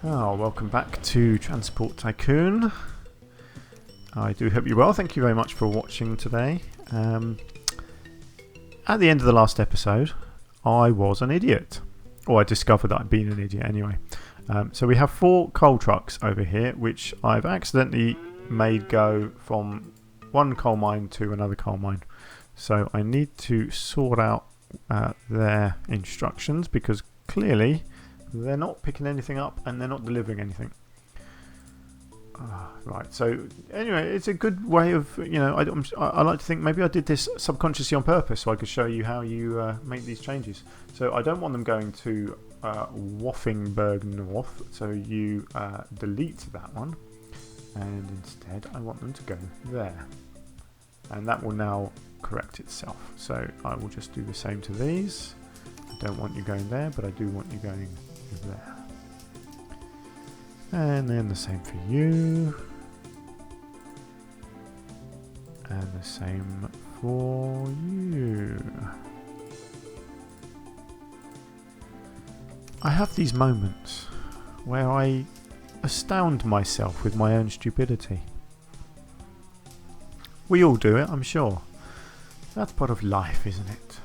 Oh, welcome back to Transport Tycoon. I do hope you're well. Thank you very much for watching today. At the end of the last episode, I was an idiot. Or I discovered that I'd been an idiot anyway. So we have 4 coal trucks over here, which I've accidentally made go from one coal mine to another coal mine. So I need to sort out their instructions, because clearly they're not picking anything up and they're not delivering anything. Right, so anyway, it's a good way of, I like to think maybe I did this subconsciously on purpose so I could show you how you make these changes. So I don't want them going to Woffingberg North, so you delete that one, and instead I want them to go there. And that will now correct itself. So I will just do the same to these. I don't want you going there, but I do want you going there. And then the same for you. And the same for you. I have these moments where I astound myself with my own stupidity. We all do it, I'm sure. That's part of life, isn't it?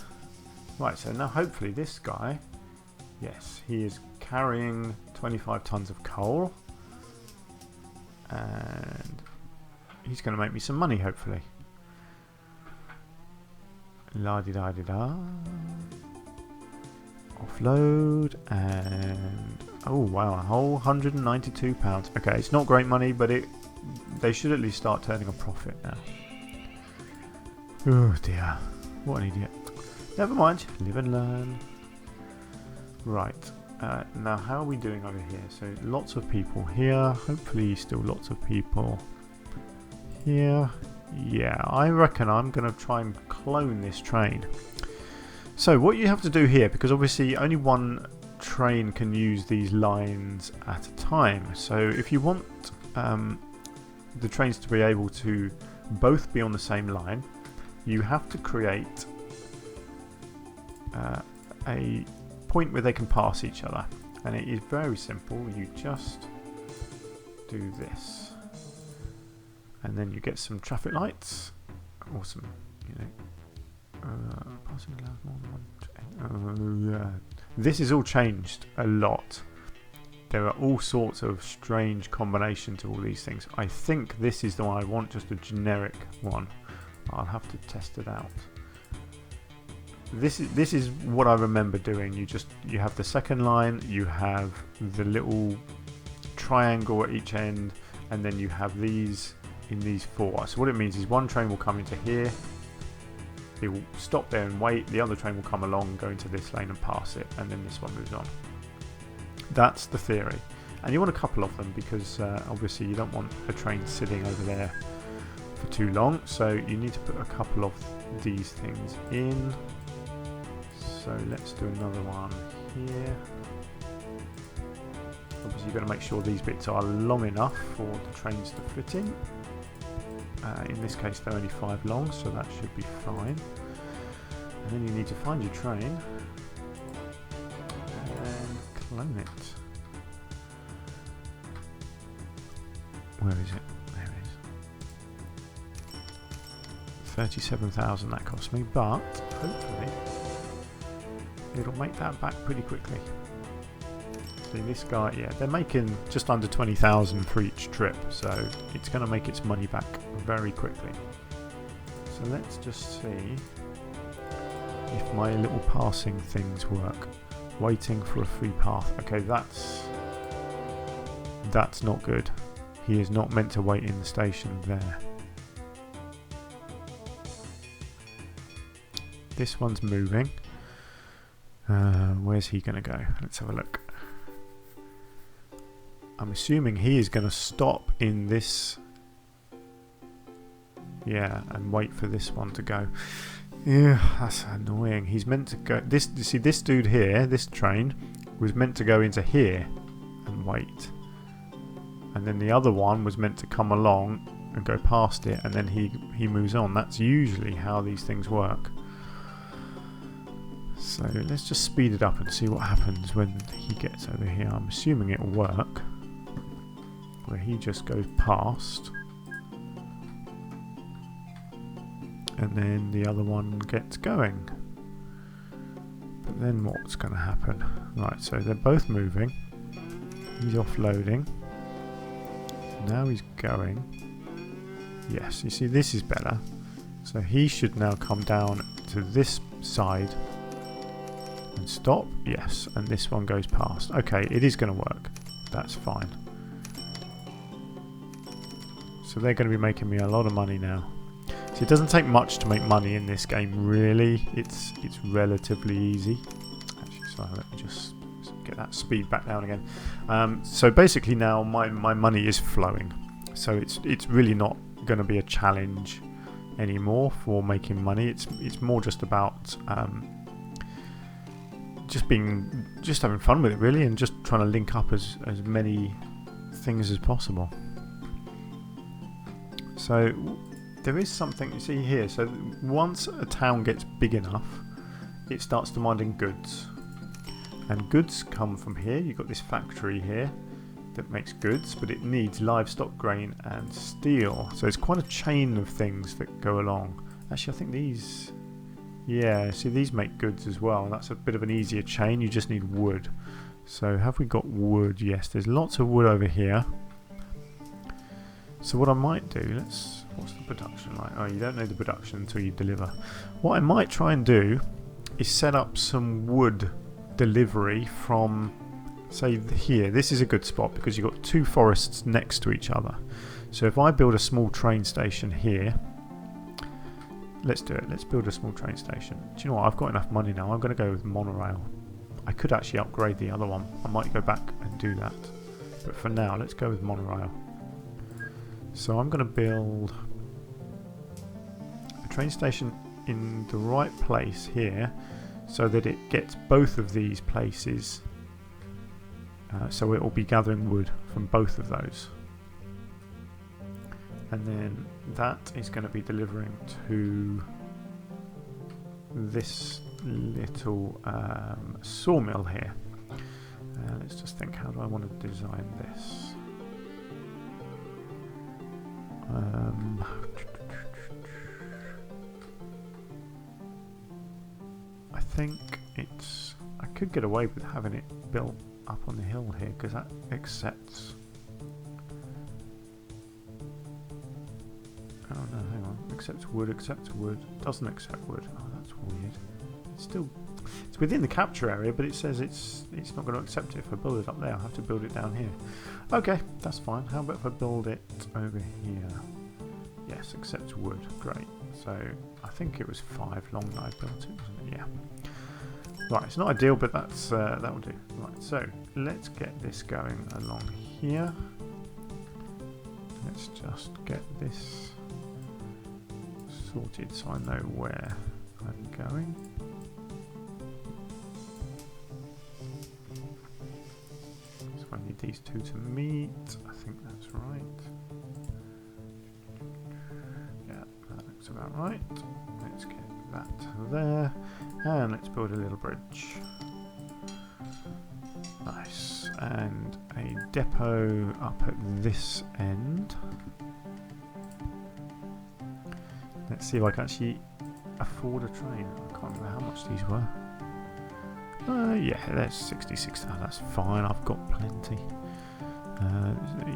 Right, so now hopefully this guy, yes, he is carrying 25 tons of coal, and he's going to make me some money, hopefully. La-di-da-di-da. Offload, and oh wow, a whole £192. Okay, it's not great money, but they should at least start turning a profit now. Oh dear, what an idiot. Never mind, live and learn. Right, now how are we doing over here? So lots of people here, hopefully still lots of people here. Yeah, I reckon I'm going to try and clone this train. So what you have to do here, because obviously only one train can use these lines at a time. So if you want the trains to be able to both be on the same line, you have to create a point where they can pass each other, and it is very simple. You just do this, and then you get some traffic lights, or some, passing allows more than one. Yeah. This is all changed a lot. There are all sorts of strange combinations of all these things. I think this is the one I want, just a generic one. I'll have to test it out. This is what I remember doing. You have the second line, you have the little triangle at each end, and then you have these in these 4. So what it means is one train will come into here, it will stop there and wait, the other train will come along, go into this lane and pass it, and then this one moves on. That's the theory. And you want a couple of them, because obviously you don't want a train sitting over there for too long, so you need to put a couple of these things in. So let's do another one here. Obviously you've got to make sure these bits are long enough for the trains to fit in. In this case they're only 5 long, so that should be fine. And then you need to find your train and clone it. Where is it? There it is. 37,000 that cost me, but hopefully it'll make that back pretty quickly. See, this guy, yeah, they're making just under 20,000 for each trip, so it's going to make its money back very quickly. So let's just see if my little passing things work. Waiting for a free path. Okay, that's not good. He is not meant to wait in the station there. This one's moving. Where's he going to go? Let's have a look. I'm assuming he is going to stop in this. Yeah, and wait for this one to go. Yeah, that's annoying. He's meant to go. You see, this dude here, this train, was meant to go into here and wait. And then the other one was meant to come along and go past it, and then he moves on. That's usually how these things work. So So let's just speed it up and see what happens when he gets over here. I'm assuming it'll work, where he just goes past and then the other one gets going. But then what's going to happen? Right, so they're both moving. He's offloading. Now he's going. Yes, you see this is better. So he should now come down to this side and stop. Yes, and this one goes past. Okay, it is going to work. That's fine. So they're going to be making me a lot of money now. So it doesn't take much to make money in this game, really. It's relatively easy. Actually, sorry, let me just get that speed back down again. So basically now my money is flowing. So it's really not going to be a challenge anymore for making money. It's more just about just having fun with it, really, and just trying to link up as many things as possible. So there is something you see here. So once a town gets big enough, it starts demanding goods, and goods come from here. You've got this factory here that makes goods, but it needs livestock, grain and steel. So it's quite a chain of things that go along. Actually, I think these, yeah, see, these make goods as well. That's a bit of an easier chain. You just need wood. So have we got wood? Yes, there's lots of wood over here. So what I might do, what's the production like? Oh, you don't know the production until you deliver. What I might try and do is set up some wood delivery from, say, here. This is a good spot because you've got two forests next to each other. So if I build a small train station here, let's do it. Let's build a small train station. Do you know what? I've got enough money now. I'm going to go with monorail. I could actually upgrade the other one. I might go back and do that. But for now, let's go with monorail. So I'm going to build a train station in the right place here so that it gets both of these places. So it will be gathering wood from both of those. And then that is going to be delivering to this little sawmill here. Let's just think, how do I want to design this? I think I could get away with having it built up on the hill here because that accepts. Oh no, hang on. Accepts wood, doesn't accept wood. Oh, that's weird. It's within the capture area, but it says it's not going to accept it. If I build it up there, I'll have to build it down here. Okay, that's fine. How about if I build it over here? Yes, accepts wood. Great. So I think it was 5 long that I built it, wasn't it? Yeah. Right, it's not ideal, but that will do. Right, so let's get this going along here. Let's just get this sorted so I know where I'm going. So I need these two to meet. I think that's right. Yeah, that looks about right. Let's get that there. And let's build a little bridge. Nice. And a depot up at this end. Let's see if I can actually afford a train. I can't remember how much these were. Yeah, that's 66. Oh, that's fine. I've got plenty.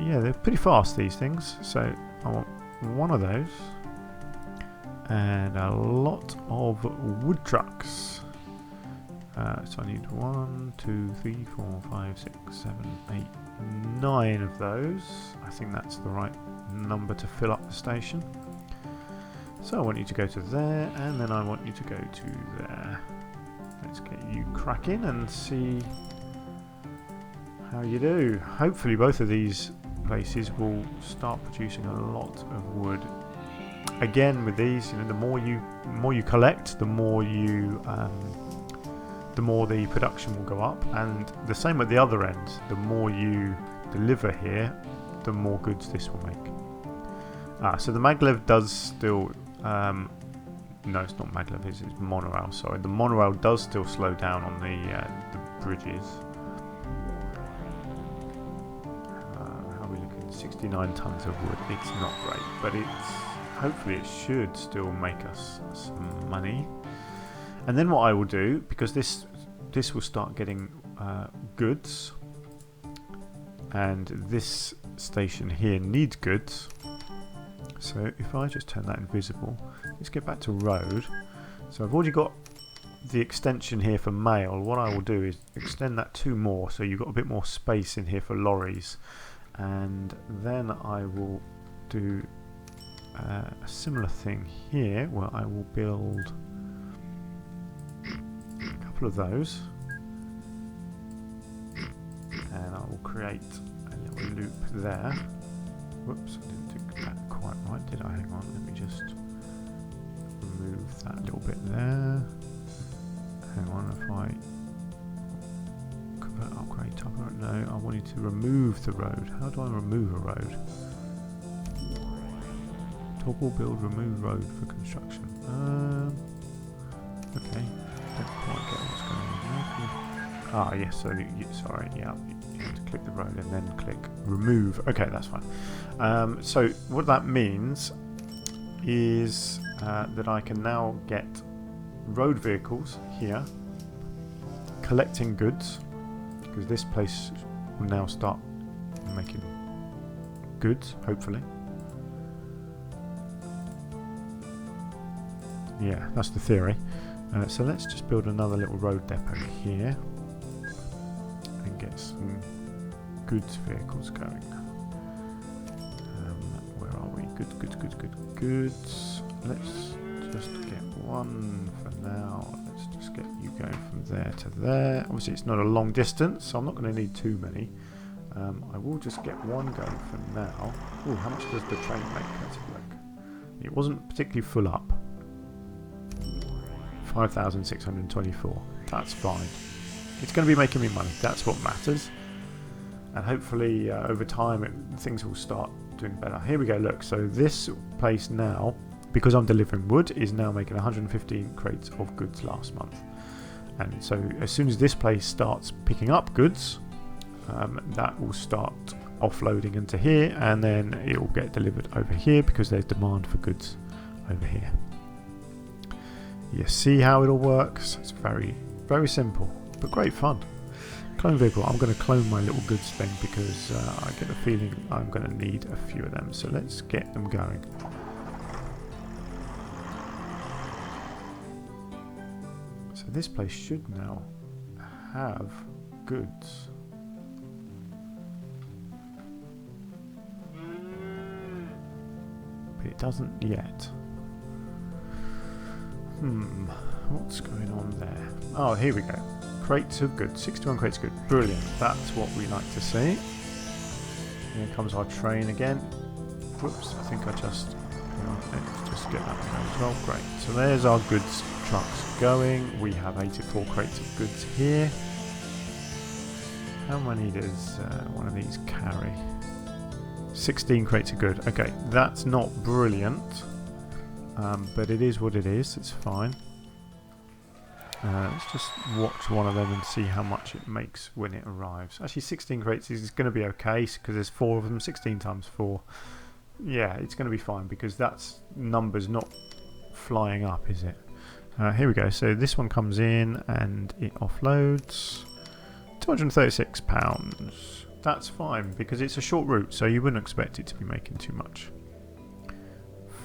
Yeah, they're pretty fast, these things. So I want one of those. And a lot of wood trucks. So I need 1, 2, 3, 4, 5, 6, 7, 8, 9 of those. I think that's the right number to fill up the station. So I want you to go to there, and then I want you to go to there. Let's get you cracking and see how you do. Hopefully both of these places will start producing a lot of wood. Again, with these, you know, the more you collect, the more the production will go up, and the same at the other end. The more you deliver here, the more goods this will make. So the maglev does still no, it's not maglev, it's monorail. Sorry, the monorail does still slow down on the bridges. How are we looking? 69 tons of wood. It's not great, but hopefully it should still make us some money. And then what I will do, because this will start getting goods, and this station here needs goods. So if I just turn that invisible, let's get back to road. So I've already got the extension here for mail. What I will do is extend that 2 more, so you've got a bit more space in here for lorries. And then I will do a similar thing here, where I will build a couple of those. And I will create a little loop there. Whoops, I didn't do that quite right, did I? Hang on, let me just remove that little bit there. Hang on, if I convert upgrade type, no, I wanted to remove the road. How do I remove a road? Toggle build remove road for construction. Okay, don't quite get what's going on there. Ah, yes, so sorry, yeah, you have to click the road and then click remove. Okay, that's fine. So what that means is that I can now get road vehicles here collecting goods, because this place will now start making goods, hopefully. Yeah, that's the theory. So let's just build another little road depot here and get some goods vehicles going. Where are we? Goods. Let's just get one for now. Let's just get you going from there to there. Obviously it's not a long distance, so I'm not going to need too many. I will just get one going for now. Oh, how much does the train make? Let's have a look. It wasn't particularly full up. 5,624. That's fine. It's going to be making me money. That's what matters. And hopefully over time things will start doing better. Here we go. Look, so this place now, because I'm delivering wood, is now making 115 crates of goods last month. And so as soon as this place starts picking up goods, that will start offloading into here, and then it will get delivered over here because there's demand for goods over here. You see how it all works? It's very, very simple, but great fun. Clone vehicle. I'm going to clone my little goods thing because I get a feeling I'm going to need a few of them. So let's get them going. So this place should now have goods. But it doesn't yet. What's going on there? Oh, here we go. Crates of goods. 61 crates of goods. Brilliant. That's what we like to see. Here comes our train again. Whoops, I think I just... let's just get that one going as well. Great. So there's our goods trucks going. We have 84 crates of goods here. How many does one of these carry? 16 crates of goods. Okay, that's not brilliant. But it is what it is. It's fine. Let's just watch one of them and see how much it makes when it arrives. Actually, 16 crates is going to be okay because there's 4 of them. 16 times 4. Yeah, it's going to be fine because that's numbers not flying up, is it? Here we go. So this one comes in and it offloads. £236. That's fine because it's a short route, so you wouldn't expect it to be making too much.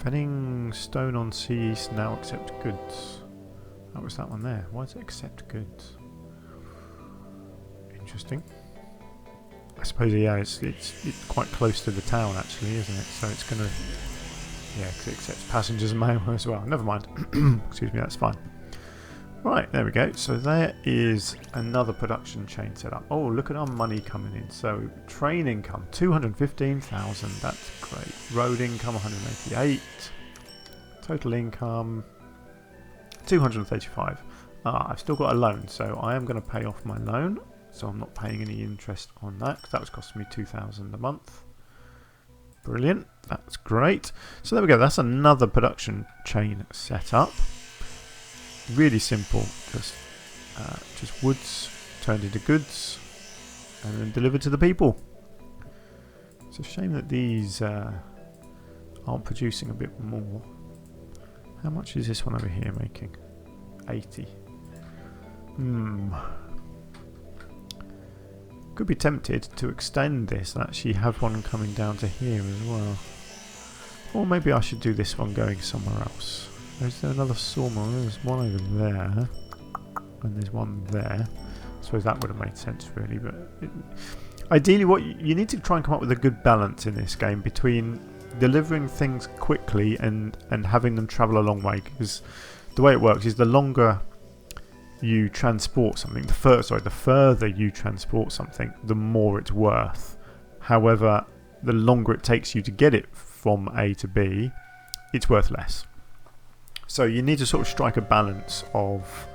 Fenning stone on sea east now accept goods. That was that one there. Why does it accept goods? Interesting. I suppose yeah, it's quite close to the town actually, isn't it? So it's gonna because it accepts passengers and mail as well. Never mind. Excuse me, that's fine. Right, there we go. So there is another production chain set up. Oh, look at our money coming in. So train income 215,000. That's great. Road income 188. Total income 235. I've still got a loan, so I am going to pay off my loan. So I'm not paying any interest on that because that was costing me 2,000 a month. Brilliant. That's great. So there we go. That's another production chain set up. Really simple. Just woods turned into goods and then delivered to the people. It's a shame that these aren't producing a bit more. How much is this one over here making? 80. Could be tempted to extend this and actually have one coming down to here as well. Or maybe I should do this one going somewhere else. Is there another sawmill? There's one over there. And there's one there. I suppose that would have made sense really. But ideally what you need to try and come up with a good balance in this game between delivering things quickly and having them travel a long way. Because the way it works is the longer you transport something, the further you transport something, the more it's worth. However, the longer it takes you to get it from A to B, it's worth less. So you need to sort of strike a balance of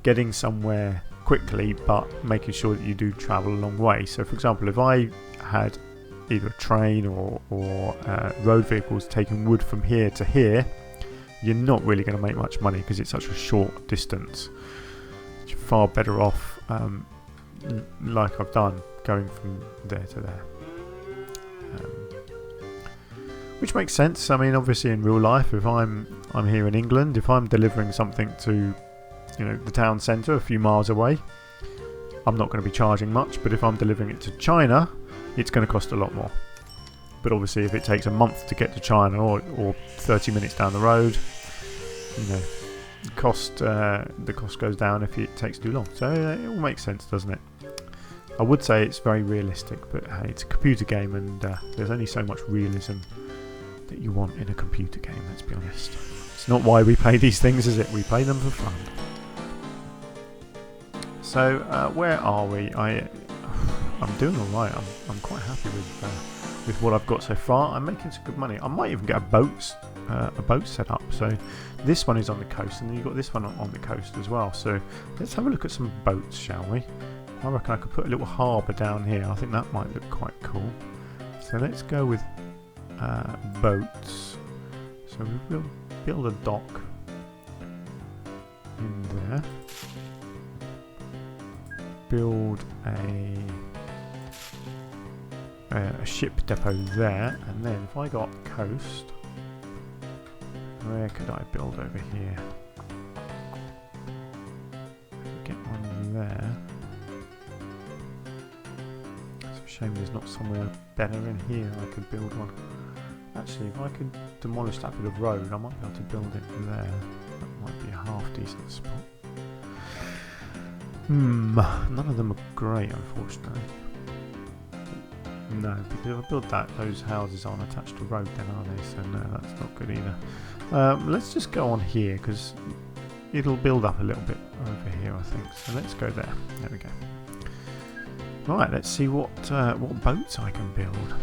getting somewhere quickly but making sure that you do travel a long way. So for example, if I had either a train or road vehicles taking wood from here to here, you're not really going to make much money because it's such a short distance. You're far better off, like I've done, going from there to there. Which makes sense. I mean, obviously in real life, if I'm here in England, if I'm delivering something to, the town centre a few miles away, I'm not going to be charging much. But if I'm delivering it to China, it's going to cost a lot more. But obviously, if it takes a month to get to China or 30 minutes down the road, the cost goes down if it takes too long. So it all makes sense, doesn't it? I would say it's very realistic, but hey, it's a computer game, and there's only so much realism that you want in a computer game. Let's be honest. It's not why we play these things, is it? We play them for fun. So where are we? I'm doing all right. I'm quite happy with what I've got so far. I'm making some good money. I might even get a boat set up. So this one is on the coast, and then you've got this one on the coast as well. So let's have a look at some boats, shall we? I reckon I could put a little harbour down here. I think that might look quite cool. So let's go with boats. So we'll build a dock in there. Build a ship depot there, and then if I got coast, where could I build over here? Get one there. It's a shame there's not somewhere better in here I could build one. Actually, if I could demolish that bit of road, I might be able to build it there. That might be a half decent spot. None of them are great, unfortunately. No, because if I build that, those houses aren't attached to road then, are they? So no, that's not good either. Let's just go on here, because it'll build up a little bit over here, I think. So let's go there. There we go. Right, let's see what boats I can build.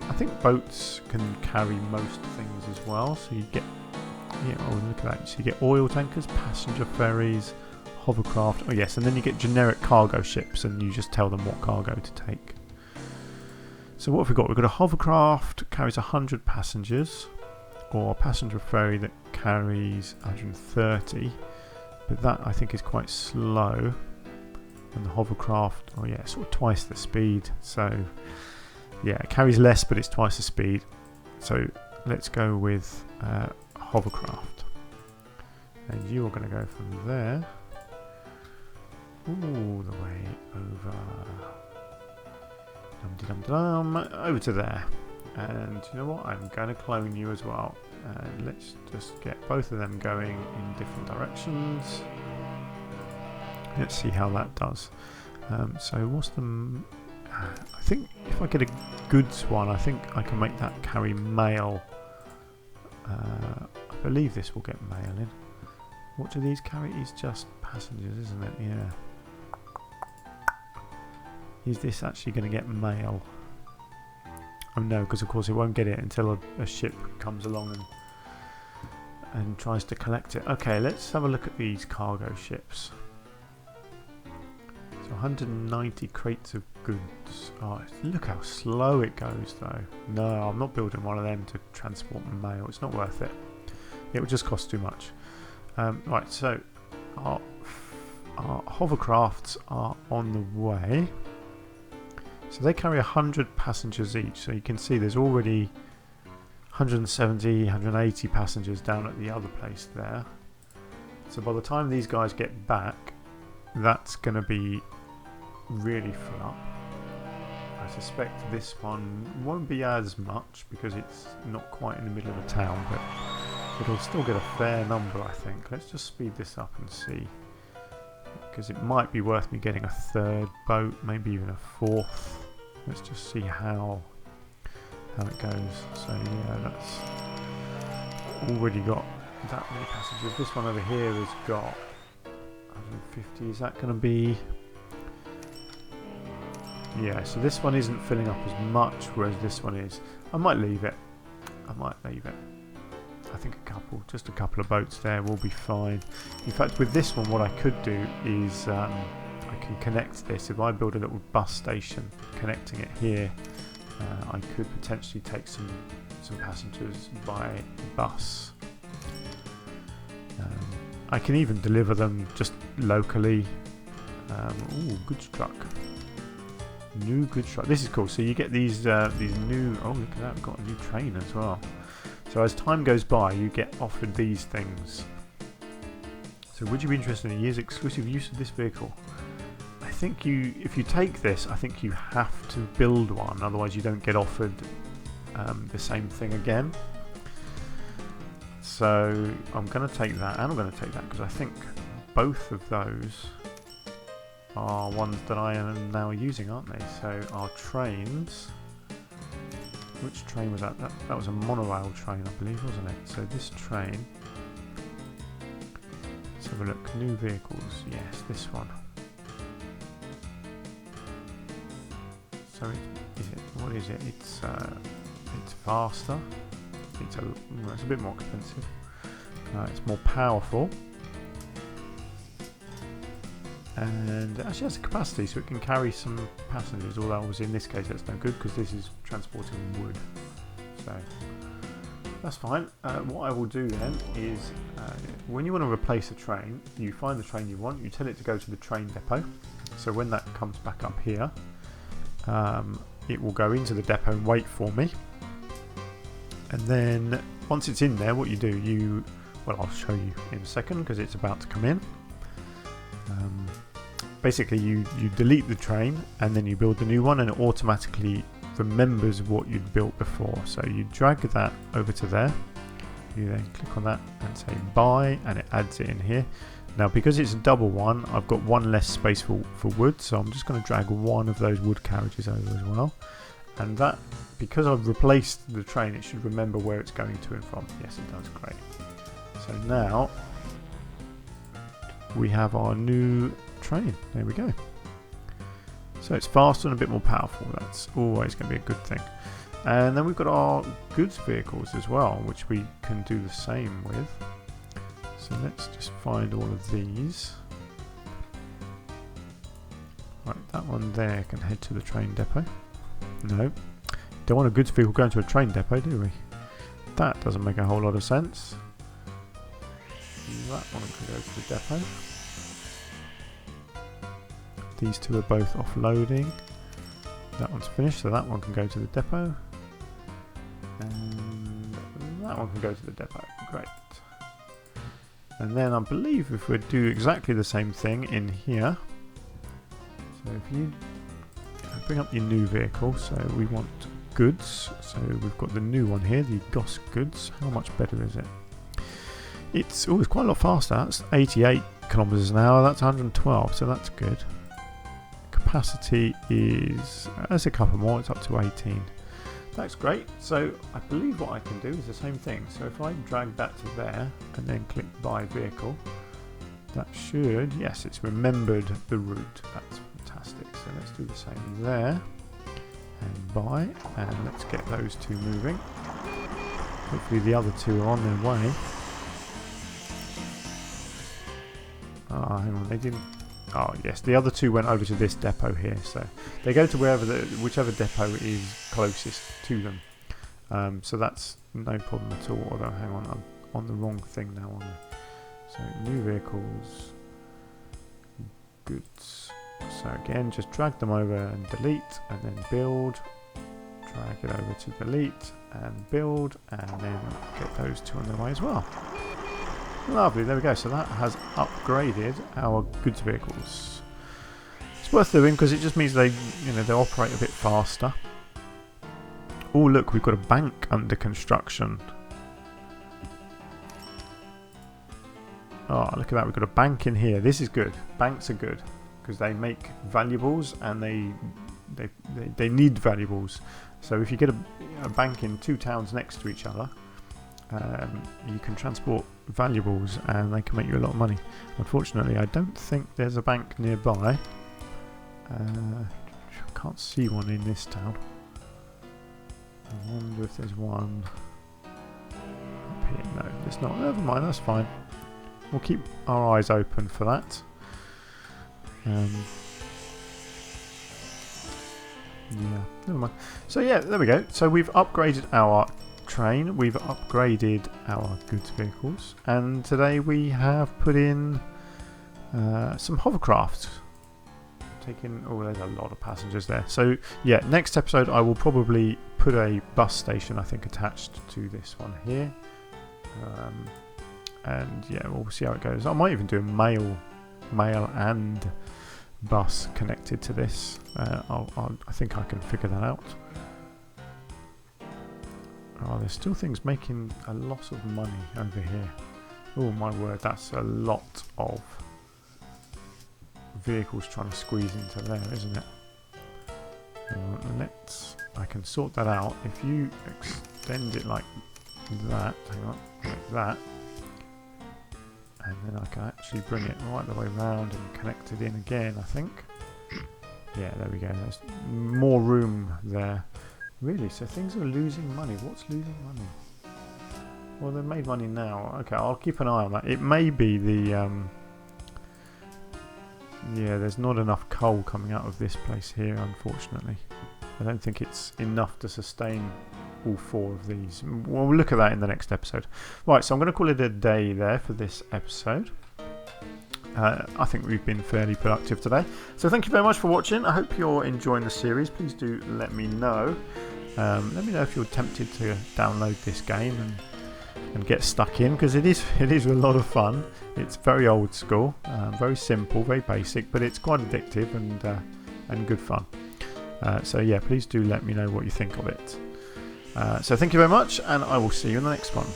I think boats can carry most things as well. So you get, look at that. So you get oil tankers, passenger ferries, hovercraft. Oh yes, and then you get generic cargo ships, and you just tell them what cargo to take. So what have we got? We've got a hovercraft carries 100 passengers, or a passenger ferry that carries 130. But that I think is quite slow. And the hovercraft, oh yeah, sort of twice the speed. So yeah, it carries less, but it's twice the speed. So let's go with hovercraft. And you are going to go from there all the way over. Over to there. And you know what? I'm going to clone you as well. And let's just get both of them going in different directions. Let's see how that does. So what's the... I think if I get a goods one, I think I can make that carry mail. I believe this will get mail in. What do these carry? It's just passengers, isn't it? Yeah. Is this actually going to get mail? Oh no, because of course it won't get it until a ship comes along and tries to collect it. Okay, let's have a look at these cargo ships. So 190 crates of goods. Oh, look how slow it goes though. No, I'm not building one of them to transport mail. It's not worth it. It would just cost too much. Right, so our hovercrafts are on the way. So they carry 100 passengers each. So you can see there's already 170, 180 passengers down at the other place there. So by the time these guys get back, that's going to be really full up. I suspect this one won't be as much because it's not quite in the middle of the town, but it'll still get a fair number, I think. Let's just speed this up and see, because it might be worth me getting a third boat, maybe even a fourth. Let's just see how it goes. So yeah, that's already got that many passengers. This one over here has got 150. Is that going to be... Yeah, so this one isn't filling up as much, whereas this one is. I might leave it. I think just a couple of boats there will be fine. In fact, with this one, what I could do is I can connect this. If I build a little bus station connecting it here, I could potentially take some passengers by bus. I can even deliver them just locally. Ooh, goods truck. New goods truck. This is cool. So you get these new... Oh, look at that. We've got a new train as well. So as time goes by, you get offered these things. So would you be interested in a year's exclusive use of this vehicle? I think if you take this, I think you have to build one. Otherwise you don't get offered the same thing again. So I'm going to take that, and I'm going to take that because I think both of those are ones that I am now using, aren't they? So our trains, which train was that? That was a monorail train, I believe, wasn't it? So this train, let's have a look. New vehicles, yes, this one. So what is it? It's faster. It's a bit more expensive. It's more powerful, and it actually has a capacity, so it can carry some passengers. Although obviously in this case that's no good because this is transporting wood. So that's fine. What I will do then is, when you want to replace a train, you find the train you want. You tell it to go to the train depot. So when that comes back up here, it will go into the depot and wait for me. And then once it's in there, what you do, well, I'll show you in a second because it's about to come in. Basically, you delete the train and then you build the new one, and it automatically remembers what you'd built before. So you drag that over to there. You then click on that and say buy, and it adds it in here. Now, because it's a double one, I've got one less space for wood, so I'm just going to drag one of those wood carriages over as well. And that, because I've replaced the train, it should remember where it's going to and from. Yes, it does. Great. So now we have our new train. There we go. So it's faster and a bit more powerful. That's always going to be a good thing. And then we've got our goods vehicles as well, which we can do the same with. So let's just find all of these. Right, that one there can head to the train depot. No, don't want a goods vehicle going to a train depot, do we? That doesn't make a whole lot of sense. That one can go to the depot. These two are both offloading. That one's finished, so that one can go to the depot. And that one can go to the depot. Great. And then I believe if we do exactly the same thing in here. So if you bring up your new vehicle, so we want goods. So we've got the new one here, the GOS goods. How much better is it? It's quite a lot faster. That's 88 kilometers an hour. That's 112, so that's good. Capacity is, there's a couple more. It's up to 18. That's great. So I believe what I can do is the same thing. So if I drag that to there and then click buy vehicle, that should, yes, it's remembered the route. That's fantastic. So let's do the same there and buy, and let's get those two moving. Hopefully the other two are on their way. Ah, hang on, they didn't. Oh yes, the other two went over to this depot here, so they go to whichever depot is closest to them. So that's no problem at all. Although, hang on, I'm on the wrong thing now. So new vehicles, goods. So again, just drag them over and delete, and then build. Drag it over to delete and build, and then get those two on their way as well. Lovely, there we go. So that has upgraded our goods vehicles. It's worth doing because it just means they operate a bit faster. Oh look, we've got a bank under construction. Oh, look at that, we've got a bank in here. This is good. Banks are good because they make valuables, and they need valuables. So if you get a bank in two towns next to each other, you can transport valuables and they can make you a lot of money. Unfortunately, I don't think there's a bank nearby. Can't see one in this town. I wonder if there's one up here. No, there's not. Never mind, that's fine. We'll keep our eyes open for that. Yeah, never mind. So yeah, there we go. So we've upgraded our train, we've upgraded our goods vehicles, and today we have put in some hovercrafts. Oh, there's a lot of passengers there. So yeah, next episode I will probably put a bus station, I think, attached to this one here. And yeah, we'll see how it goes. I might even do a mail and bus connected to this. I think I can figure that out. Oh, there's still things making a lot of money over here. Oh my word, that's a lot of vehicles trying to squeeze into there, isn't it? I can sort that out. If you extend it like that, hang on, like that, and then I can actually bring it right the way round and connect it in again, I think. Yeah, there we go. There's more room there. Really? So things are losing money. What's losing money? Well, they've made money now. Okay, I'll keep an eye on that. It may be the... yeah, there's not enough coal coming out of this place here, unfortunately. I don't think it's enough to sustain all four of these. We'll look at that in the next episode. Right, so I'm going to call it a day there for this episode. I think we've been fairly productive today. So thank you very much for watching. I hope you're enjoying the series. Please do let me know. Let me know if you're tempted to download this game and get stuck in, because it is a lot of fun. It's very old school, very simple, very basic, but it's quite addictive and good fun. So yeah, please do let me know what you think of it. So thank you very much, and I will see you in the next one.